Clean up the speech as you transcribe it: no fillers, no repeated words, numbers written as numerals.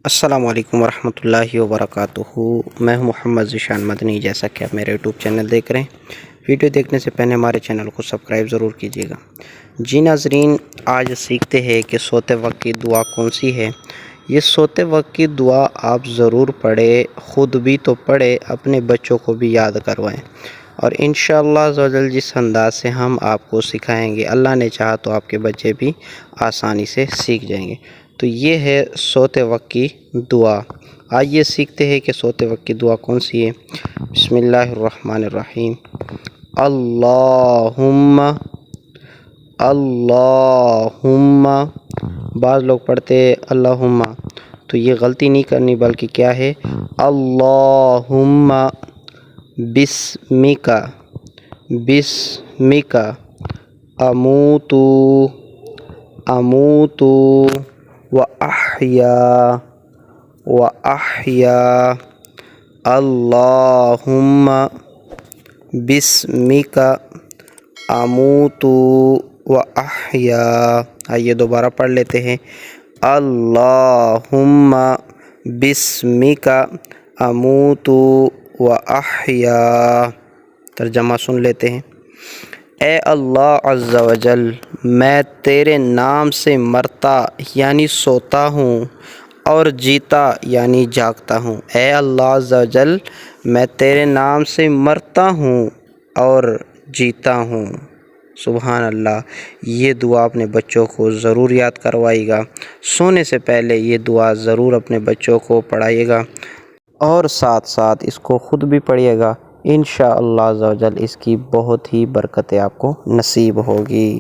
السلام علیکم ورحمۃ اللہ وبرکاتہ۔ میں ہوں محمد ذیشان مدنی۔ جیسا کہ آپ میرے یوٹیوب چینل دیکھ رہے ہیں، ویڈیو دیکھنے سے پہلے ہمارے چینل کو سبسکرائب ضرور کیجیے گا۔ جی ناظرین، آج سیکھتے ہیں کہ سوتے وقت کی دعا کون سی ہے۔ یہ سوتے وقت کی دعا آپ ضرور پڑھیں، خود بھی تو پڑھیں، اپنے بچوں کو بھی یاد کروائیں، اور انشاءاللہ عزوجل جس انداز سے ہم آپ کو سکھائیں گے، اللہ نے چاہا تو آپ کے بچے بھی آسانی سے سیکھ جائیں گے۔ تو یہ ہے سوتے وقت کی دعا۔ آئیے سیکھتے ہیں کہ سوتے وقت کی دعا کون سی ہے۔ بسم اللہ الرحمن الرحیم۔ اللہم اللہم، بعض لوگ پڑھتے ہیں اللہم، تو یہ غلطی نہیں کرنی، بلکہ کیا ہے، اللہم بسمک بسمک اموتو اموتو وأحیا اللہم بسمک اموتو وأحیا۔ آئیے دوبارہ پڑھ لیتے ہیں۔ اللہم بسمک اموتو وأحیا۔ ترجمہ سن لیتے ہیں۔ اے اللہ عز و جل، میں تیرے نام سے مرتا یعنی سوتا ہوں، اور جیتا یعنی جاگتا ہوں۔ اے اللہ عز و جل، میں تیرے نام سے مرتا ہوں اور جیتا ہوں۔ سبحان اللہ۔ یہ دعا اپنے بچوں کو ضرور یاد کروائیے گا۔ سونے سے پہلے یہ دعا ضرور اپنے بچوں کو پڑھائیے گا، اور ساتھ ساتھ اس کو خود بھی پڑھیے گا۔ انشاءاللہ عز و جل اس کی بہت ہی برکتیں آپ کو نصیب ہوگی۔